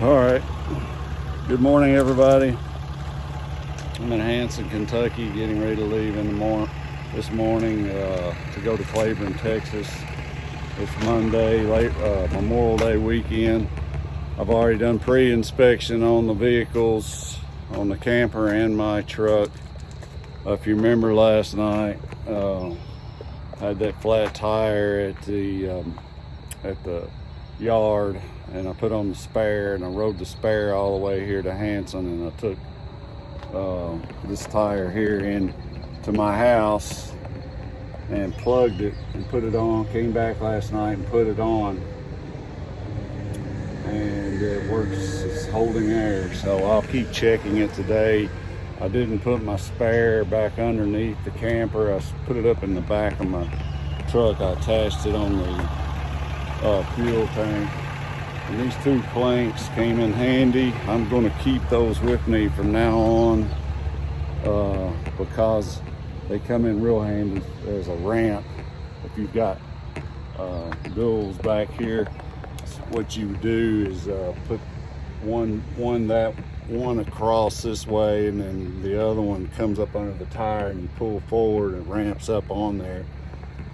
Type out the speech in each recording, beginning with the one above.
All right. Good morning, everybody. I'm in Hanson, Kentucky, getting ready to leave this morning to go to Cleburne, Texas. It's Monday, Memorial Day weekend. I've already done pre-inspection on the vehicles, on the camper and my truck. If you remember last night, I had that flat tire at the yard, and I put on the spare, and I rode the spare all the way here to Hanson, and I took this tire here into my house and plugged it and put it on. Came back last night and put it on, and it works. It's holding air, so I'll keep checking it today. I didn't put my spare back underneath the camper. I put it up in the back of my truck. I attached it on the fuel tank, and these two planks came in handy. I'm going to keep those with me from now on because they come in real handy as a ramp. If you've got bills back here, what you do is put one across this way, and then the other one comes up under the tire, and you pull forward and ramps up on there.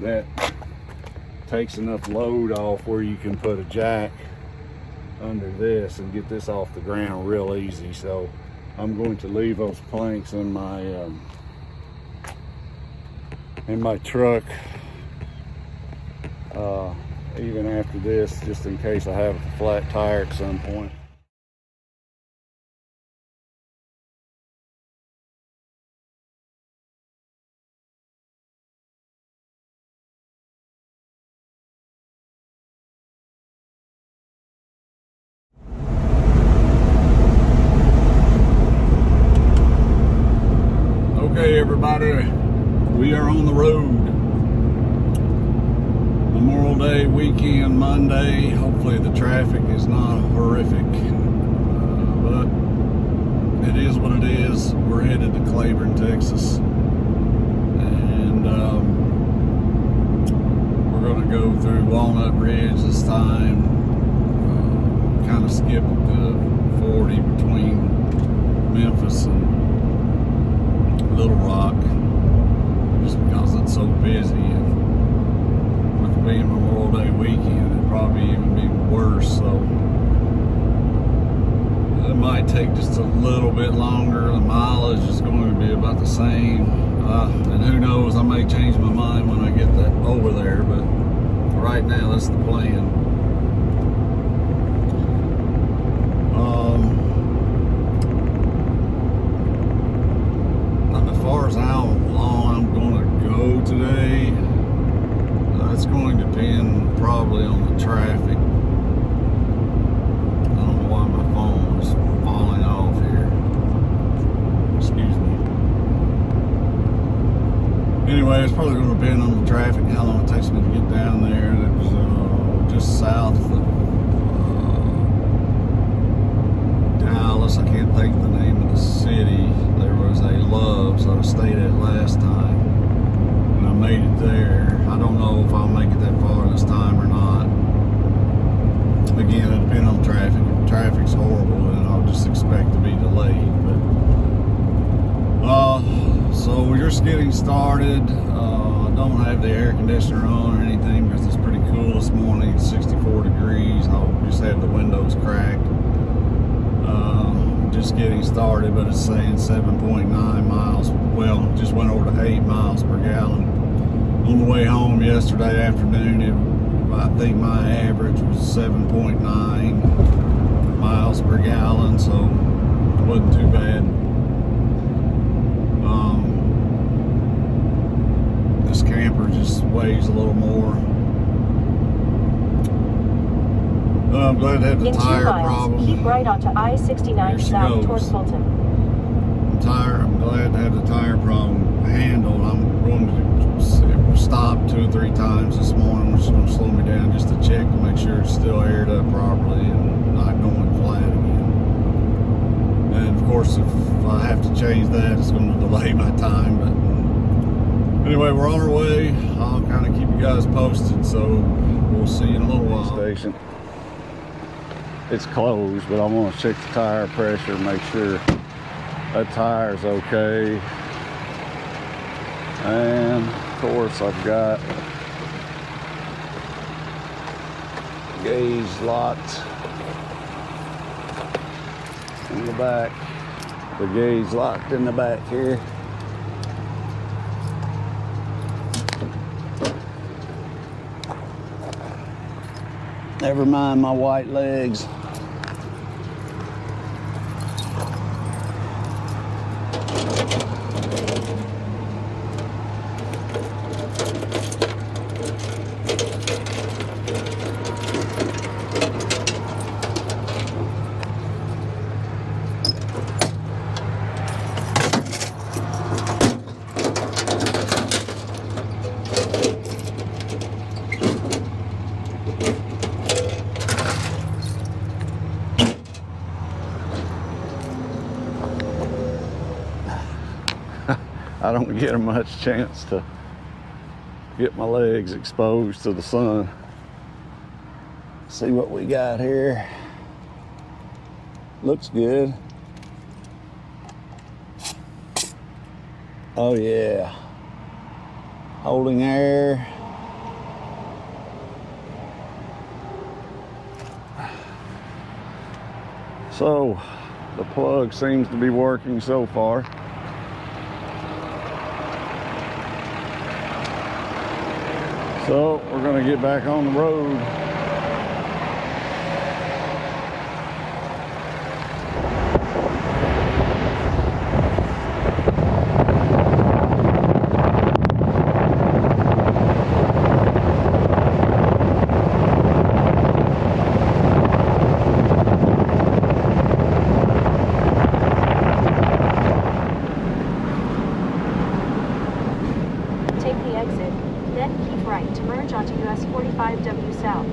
That takes enough load off where you can put a jack under this and get this off the ground real easy. So I'm going to leave those planks in my truck even after this, just in case I have a flat tire at some point. Okay, everybody, we are on the road. Memorial Day weekend, Monday. Hopefully the traffic is not horrific, but it is what it is. We're headed to Cleburne, Texas, and we're going to go through Walnut Ridge this time. Kind of skip the 40 between Memphis and Little Rock, just because it's so busy, and with it being Memorial Day weekend, it'd probably even be worse. So it might take just a little bit longer. The mileage is going to be about the same, and who knows, I may change my mind when I get that over there, but right now that's the plan. As far as how long I'm going to go today, that's going to depend probably on the traffic. I don't know why my phone is falling off here. Excuse me. Anyway, it's probably going to depend on the traffic, how long it takes me to get down there. It was just south of Dallas. I can't think of the name of the city. There was a Love's that I stayed at last time, and I made it there. I don't know if I'll make it that far this time or not. Again, it depends on traffic. If traffic's horrible, then I'll just expect to be delayed. But so we're just getting started. I don't have the air conditioner on or anything because it's pretty cool this morning. It's 64 degrees. I'll just have the windows cracked. Just getting started, but it's saying 7.9 miles. Well, just went over to 8 miles per gallon. On the way home yesterday afternoon, I think my average was 7.9 miles per gallon, so it wasn't too bad. This camper just weighs a little more. I'm glad to have the tire problem. Keep right onto I-69 south towards Fulton. I'm glad to have the tire problem handled. I'm going to stop 2 or 3 times this morning, which is going to slow me down just to check to make sure it's still aired up properly and not going flat again. And of course, if I have to change that, it's going to delay my time. But anyway, we're on our way. I'll kind of keep you guys posted, so we'll see you in a little while. Station. it's closed, but I want to check the tire pressure, make sure that tire's okay. And of course I've got gauge locked in the back. The gauge locked in the back here. Never mind my white legs. I don't get much chance to get my legs exposed to the sun. See what we got here. Looks good. Oh yeah. Holding air. So the plug seems to be working so far. So we're gonna get back on the road. Take the exit, then keep right to merge onto US 45W South.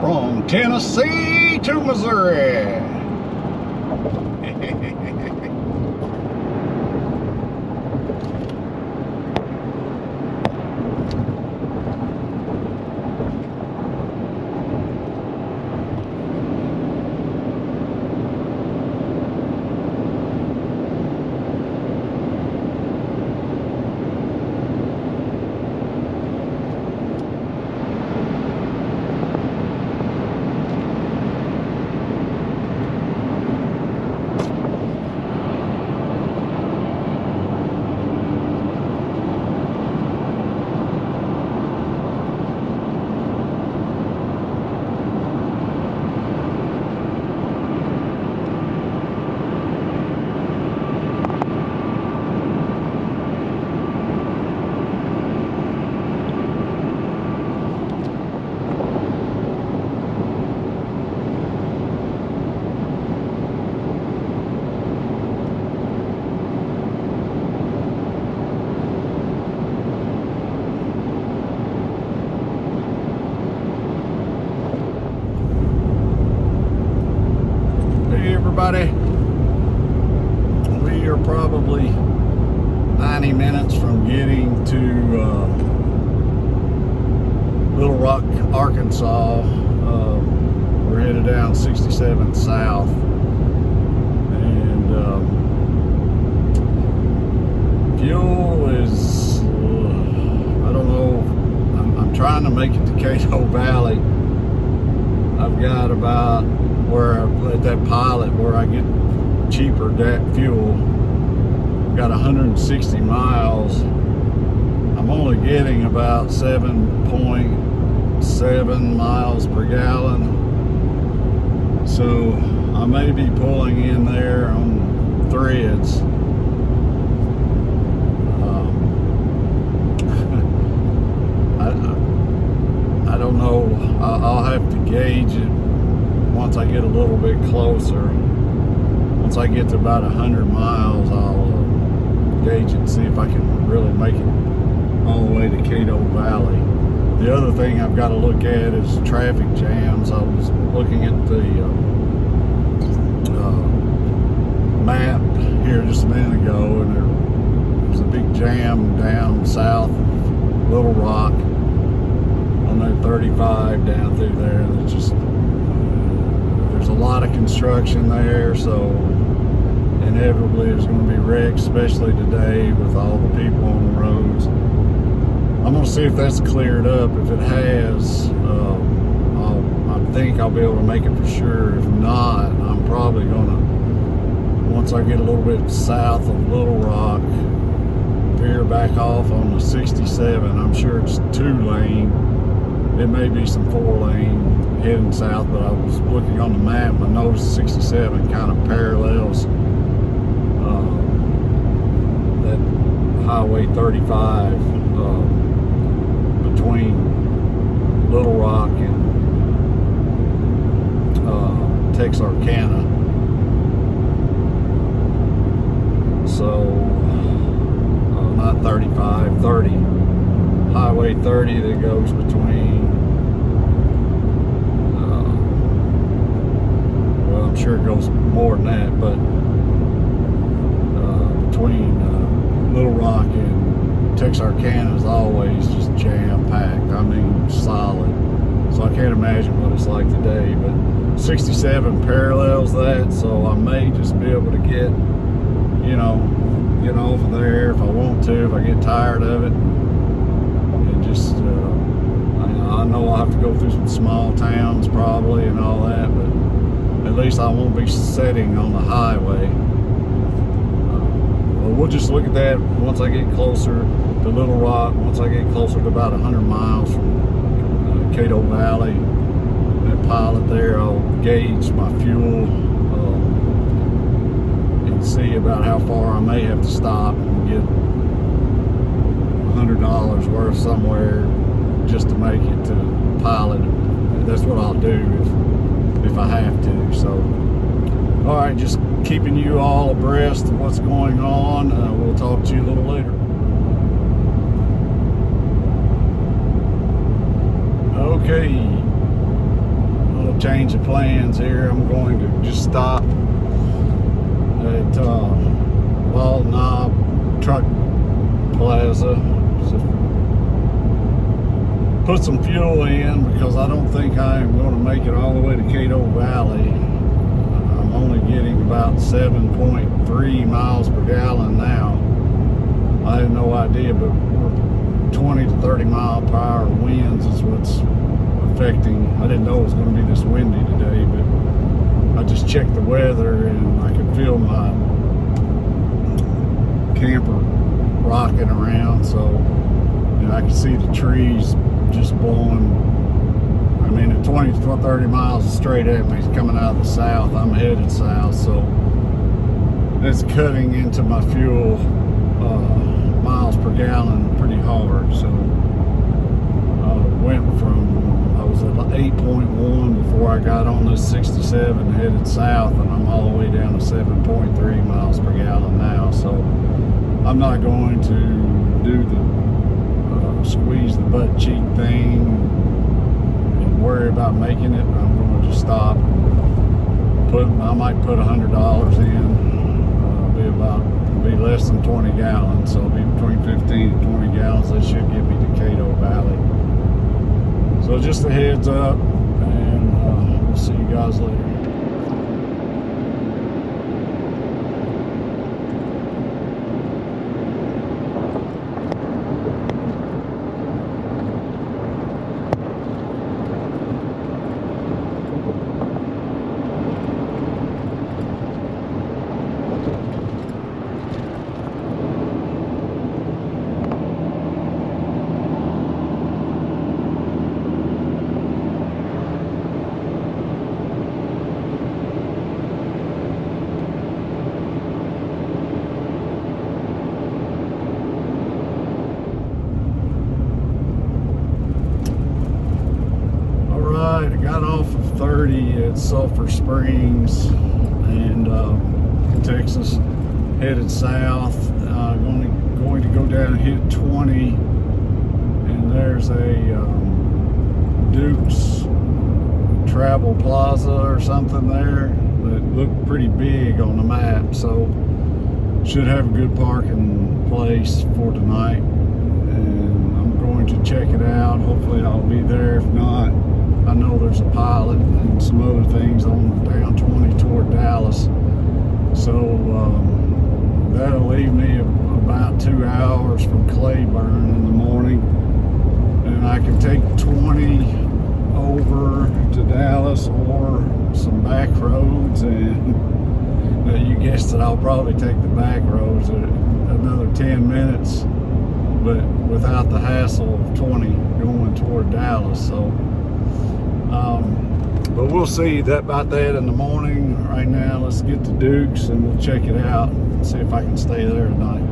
From Tennessee to Missouri. Everybody, we are probably 90 minutes from getting to Little Rock, Arkansas. We're headed down 67 south, and Cato Valley, I've got about where at that pilot where I get cheaper fuel, I've got 160 miles. I'm only getting about 7.7 miles per gallon. So I may be pulling in there on threads. I don't know. I'll have to gauge it once I get a little bit closer. Once I get to about 100 miles, I'll gauge it and see if I can really make it all the way to Cato Valley. The other thing I've got to look at is traffic jams. I was looking at the map here just a minute ago, and there's a big jam down south of Little Rock on that 35 down through there. That's just, there's a lot of construction there, so inevitably there's going to be wrecks, especially today with all the people on the roads. I'm going to see if that's cleared up. If it has, I think I'll be able to make it for sure. If not, I'm probably going to, once I get a little bit south of Little Rock, veer back off on the 67. I'm sure it's 2-lane. It may be some 4-lane heading south, but I was looking on the map and I noticed 67 kind of parallels that Highway 35 between Little Rock and Texarkana. So not 35, 30. Highway 30 that goes between, well, I'm sure it goes more than that, but between Little Rock and Texarkana is always just jam-packed. I mean, solid. So I can't imagine what it's like today, but 67 parallels that, so I may just be able to get, you know, get off of there if I want to, if I get tired of it. And just, I know I'll have to go through some small towns probably and all that, but at least I won't be sitting on the highway. Well, we'll just look at that once I get closer to Little Rock, once I get closer to about 100 miles from Cato Valley. That pilot there, I'll gauge my fuel and see about how far I may have to stop and get $100 worth somewhere just to make it to pilot. That's what I'll do if I have to. So, all right, just keeping you all abreast of what's going on. We'll talk to you a little later. Okay, a little change of plans here. I'm going to just stop at Bald Knob Truck Plaza. So put some fuel in because I don't think I am going to make it all the way to Cato Valley. I'm only getting about 7.3 miles per gallon now. I had no idea, but 20 to 30 mile per hour winds is what's affecting. I didn't know it was going to be this windy today, but I just checked the weather and I could feel my camper rocking around, so I could see the trees just blowing. I mean, at 20 to 30 miles straight at me, it's coming out of the south. I'm headed south, so it's cutting into my fuel miles per gallon pretty hard. So went from, I was at 8.1 before I got on this 67 headed south, and I'm all the way down to 7.3 miles per gallon now. So I'm not going to do the squeeze the butt cheek thing and worry about making it. I'm going to just stop. I might put $100 in. Be less than 20 gallons, so it'll be between 15 and 20 gallons. That should get me to Cato Valley. So just a heads up, and we'll see you guys later. 6:30 at Sulphur Springs, and Texas, headed south. Going to go down and hit 20, and there's a Duke's Travel Plaza or something there that looked pretty big on the map, so should have a good parking place for tonight, and I'm going to check it out. Hopefully I'll be there. If not, I know there's a pilot and some other things on down 20 toward Dallas, so that'll leave me about 2 hours from Cleburne in the morning, and I can take 20 over to Dallas or some back roads, and you guessed it, I'll probably take the back roads another 10 minutes, but without the hassle of 20 going toward Dallas. So but we'll see about that in the morning. Right now, let's get to Duke's and we'll check it out and see if I can stay there tonight.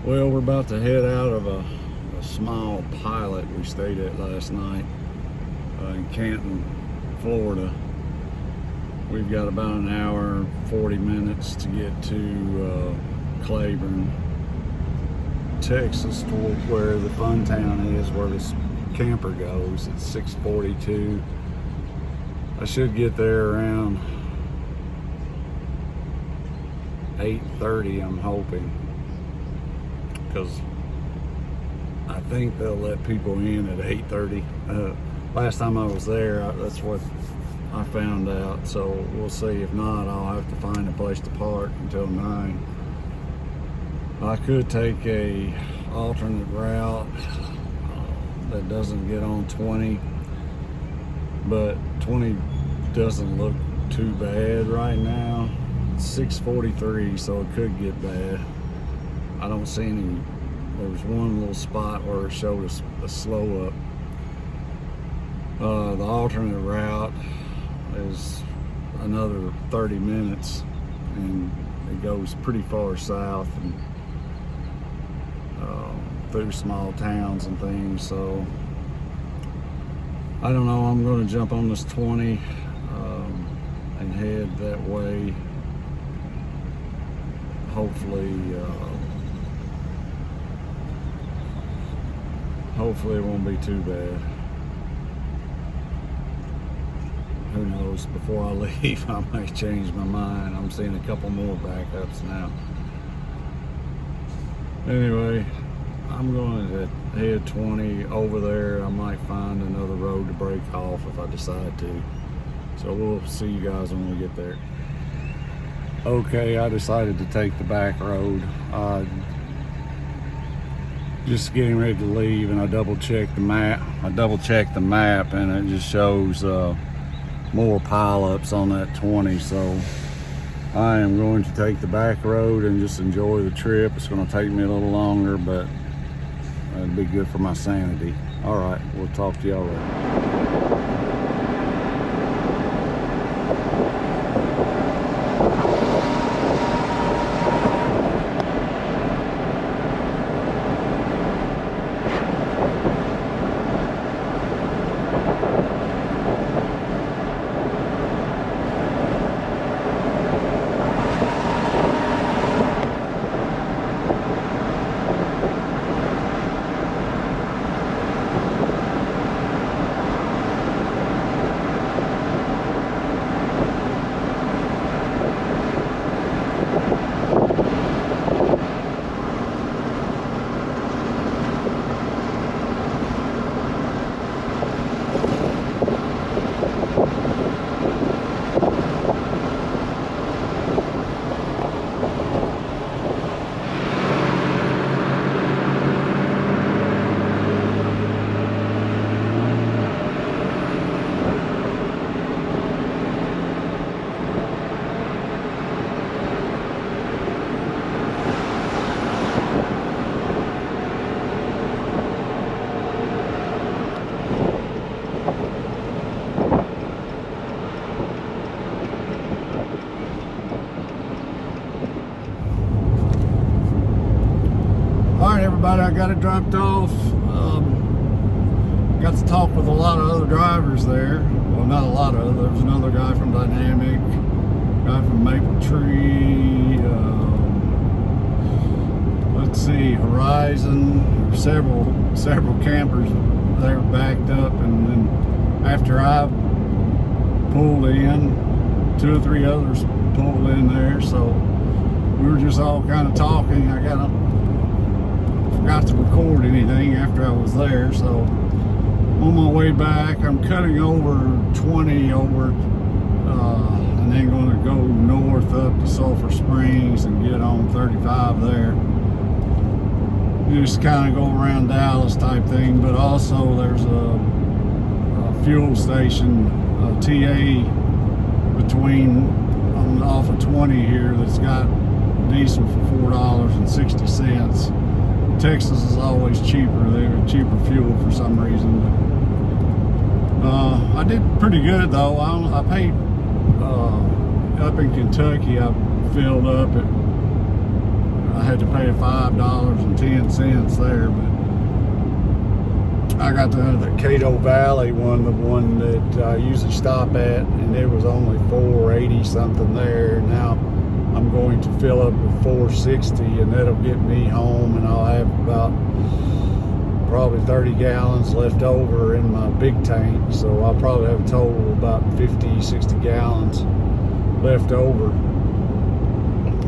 Well, we're about to head out of a small pilot we stayed at last night in Canton, Florida. We've got about an hour and 40 minutes to get to Cleburne, Texas, toward where the fun town is, where this camper goes. It's 6:42. I should get there around 8:30, I'm hoping, because I think they'll let people in at 8:30. Last time I was there, that's what I found out, so we'll see. If not, I'll have to find a place to park until 9. I could take a alternate route that doesn't get on 20, but 20 doesn't look too bad right now. It's 6:43, so it could get bad. I don't see any. There was one little spot where it showed us a slow up. The alternate route is another 30 minutes, and it goes pretty far south and through small towns and things. So I don't know. I'm going to jump on this 20 and head that way. Hopefully it won't be too bad. Who knows? Before I leave, I may change my mind. I'm seeing a couple more backups now. Anyway, I'm going to head 20 over there. I might find another road to break off if I decide to. So we'll see you guys when we get there. Okay, I decided to take the back road. just getting ready to leave, and I double checked the map. And it just shows more pileups on that 20. So I am going to take the back road and just enjoy the trip. It's going to take me a little longer, but it'll be good for my sanity. All right, we'll talk to y'all later. Everybody, I got it dropped off. Got to talk with a lot of other drivers there. Well, not a lot of. There was another guy from Dynamic, guy from Maple Tree. Let's see, Horizon. Several campers. They were backed up, and then after I pulled in, 2 or 3 others pulled in there. So we were just all kind of talking. I forgot to record anything after I was there, so on my way back I'm cutting over 20 over and then going to go north up to Sulphur Springs and get on 35 there. Just kind of go around Dallas type thing, but also there's a fuel station, a TA between off of 20 here that's got diesel for $4.60. Texas is always cheaper. They have cheaper fuel for some reason. I did pretty good though. I paid up in Kentucky. I filled up at. I had to pay $5.10 there, but I got the Cato Valley one, the one that I usually stop at, and it was only $4.80 something there. Now I'm going to fill up with $4.60, and that'll get me home, and I'll have about probably 30 gallons left over in my big tank. So I'll probably have a total of about 50, 60 gallons left over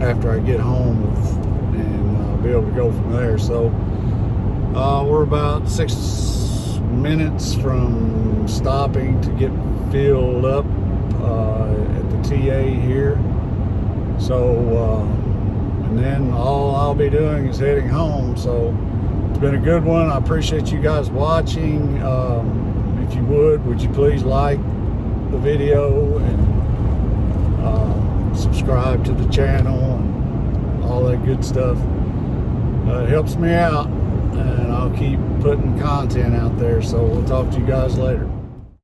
after I get home, and I'll be able to go from there. So we're about 6 minutes from stopping to get filled up at the TA here. So, and then all I'll be doing is heading home. So it's been a good one. I appreciate you guys watching. If you would you please like the video and subscribe to the channel and all that good stuff. It helps me out, and I'll keep putting content out there. So we'll talk to you guys later.